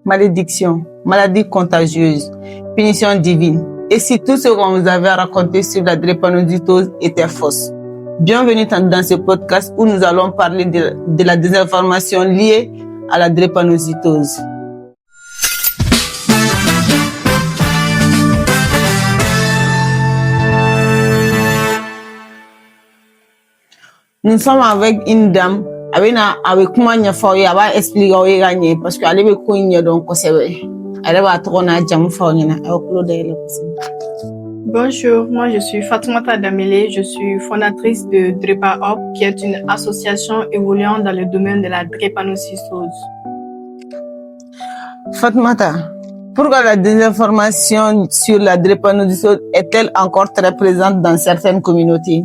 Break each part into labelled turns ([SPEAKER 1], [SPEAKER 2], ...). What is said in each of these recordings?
[SPEAKER 1] malédiction, maladie contagieuse, punition divine. Et si tout ce qu'on vous avait raconté sur la drépanocytose était fausse? Bienvenue dans ce podcast où nous allons parler de la désinformation liée à la drépanocytose. Nous sommes avec une dame, avec comment il faut y avoir expliqué gagner parce que aller ko nya donc c'est vrai. Elle va trona jam fawnina Claude.
[SPEAKER 2] Bonjour, moi je suis Fatoumata Damele, je suis fondatrice de DrépaHop, qui est une association évoluant dans le domaine de la drépanocytose.
[SPEAKER 1] Fatoumata, pourquoi la désinformation sur la drépanocytose est-elle encore très présente dans certaines communautés?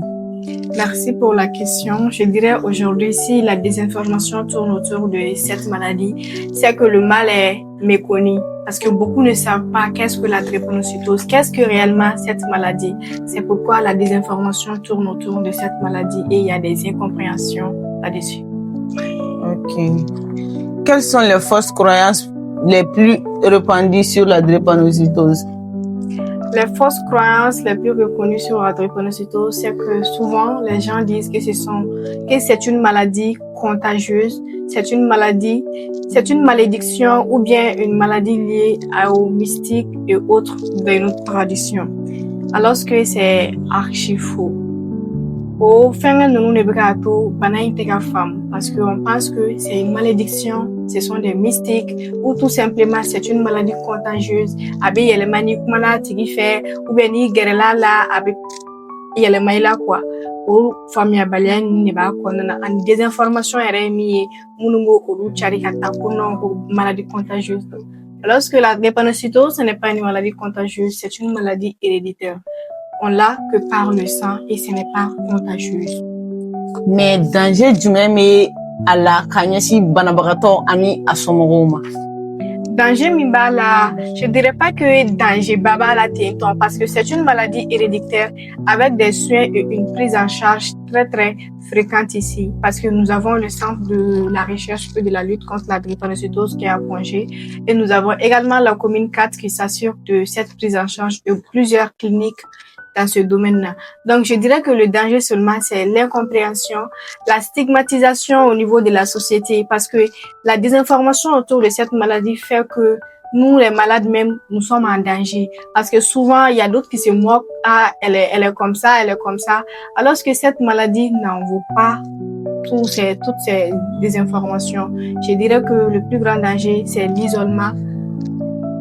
[SPEAKER 2] Merci pour la question. Je dirais aujourd'hui, si la désinformation tourne autour de cette maladie, c'est que le mal est méconnu. Parce que beaucoup ne savent pas qu'est-ce que la drépanocytose, qu'est-ce que réellement cette maladie. C'est pourquoi la désinformation tourne autour de cette maladie et il y a des incompréhensions là-dessus.
[SPEAKER 1] Ok. Quelles sont les fausses croyances les plus répandues sur la drépanocytose?
[SPEAKER 2] Les fausses croyances les plus reconnues sur la drépanocytose, c'est que souvent les gens disent que c'est une maladie contagieuse, c'est une malédiction ou bien une maladie liée au mystique et autres de notre tradition. Alors que c'est archi faux. Au fin de nous ne bravo parce qu'on pense que c'est une malédiction, ce sont des mystiques ou tout simplement c'est une maladie contagieuse. Abi yelemani kumana tigi fait ou bien ni gerela la abi yelemai quoi. Ou famille balian ne ba ko na en désinformation mi munungo olu chari kata ko maladie contagieuse. Alors que la drépanocytose ce n'est pas une maladie contagieuse, c'est une maladie héréditaire. On l'a que par le sang et ce n'est pas contagieux.
[SPEAKER 1] Mais danger du même est à la kanyasi banabagato ami asomoroma.
[SPEAKER 2] Danger mimbala, je dirais pas que danger baba la tinton parce que c'est une maladie héréditaire avec des soins et une prise en charge très très fréquente ici parce que nous avons le centre de la recherche et de la lutte contre la drépanocytose qui est à Ponger et nous avons également la commune 4 qui s'assure de cette prise en charge et plusieurs cliniques dans ce domaine-là. Donc, je dirais que le danger seulement, c'est l'incompréhension, la stigmatisation au niveau de la société parce que la désinformation autour de cette maladie fait que nous, les malades même, nous sommes en danger. Parce que souvent, il y a d'autres qui se moquent. Ah, elle est comme ça, elle est comme ça. Alors que cette maladie n'en vaut pas toutes ces désinformations. Je dirais que le plus grand danger, c'est l'isolement,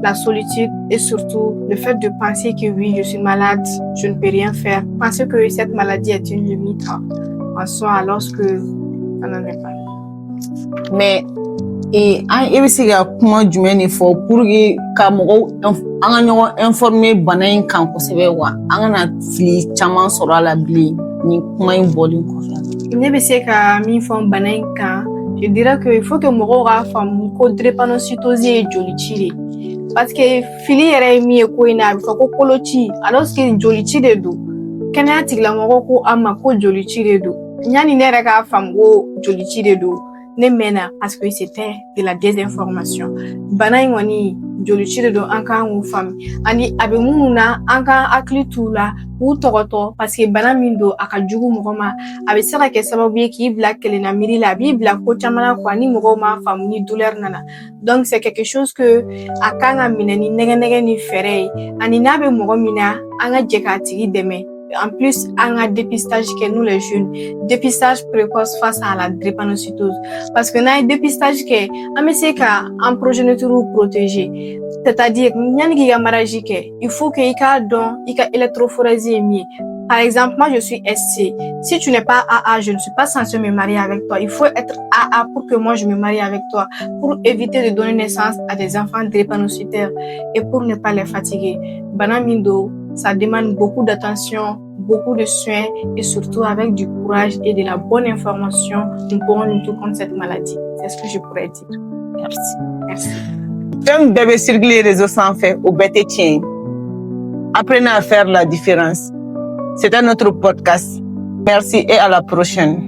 [SPEAKER 2] la solitude et surtout le fait de penser que oui, je suis malade, je ne peux rien faire. Penser que cette maladie est une limite en soi alors que ça n'en est pas.
[SPEAKER 1] Mais comment du il faut pour que informer banain kan ko sebe wa angana fili chaman soro la bli ni kuma bolin ko fa
[SPEAKER 2] ne be se ka min fon banain kan je dirais que il faut que moro ga fam ko drépanocytose et joli chire parce que fili yɛrɛ mi ko ina bi ko koloci alors que joli ci de do kɛnɛya tigilamɔgɔ ko ama ko joli ci de do ɲani ne yɛrɛ ka faamu ko joli ci de do ne mɛnna parce que c'était de la désinformation bana in kɔni joli ci de do an kan k'u faamu ani a bɛ minnu na an kan hakili t'u la k'u tɔgɔtɔ parce que bana min do a ka jugu mɔgɔ ma a bɛ se ka kɛ sababu ye k'i bila kelenna miiri la a b'i bila ko caman na quoi ni mɔgɔw m'a faamu ni douleur nana donc c'est quelque chose que a kan ka minɛ ni nɛgɛ ni fɛrɛ ye ani n'a bɛ mɔgɔ min na an ka jɛ k'a tigi dɛmɛ. En plus, on a dépistage que nous les jeunes, dépistage précoce face à la drépanocytose. Parce que dans le dépistage que, on sait qu'un progéniture protégé, c'est-à-dire, il faut qu'il y ait électrophorésie mieux. Par exemple, moi je suis SC. Si tu n'es pas AA, je ne suis pas censée me marier avec toi. Il faut être AA pour que moi je me marie avec toi, pour éviter de donner naissance à des enfants drépanocytaires et pour ne pas les fatiguer. Banamindo, ça demande beaucoup d'attention, beaucoup de soins et surtout avec du courage et de la bonne information, nous pourrons lutter contre cette maladie. C'est ce que je pourrais dire.
[SPEAKER 1] Merci.
[SPEAKER 2] Merci.
[SPEAKER 1] Comme bébé circuler les réseaux sans fait au bête tien. Apprenez à faire la différence. C'était notre podcast. Merci et à la prochaine.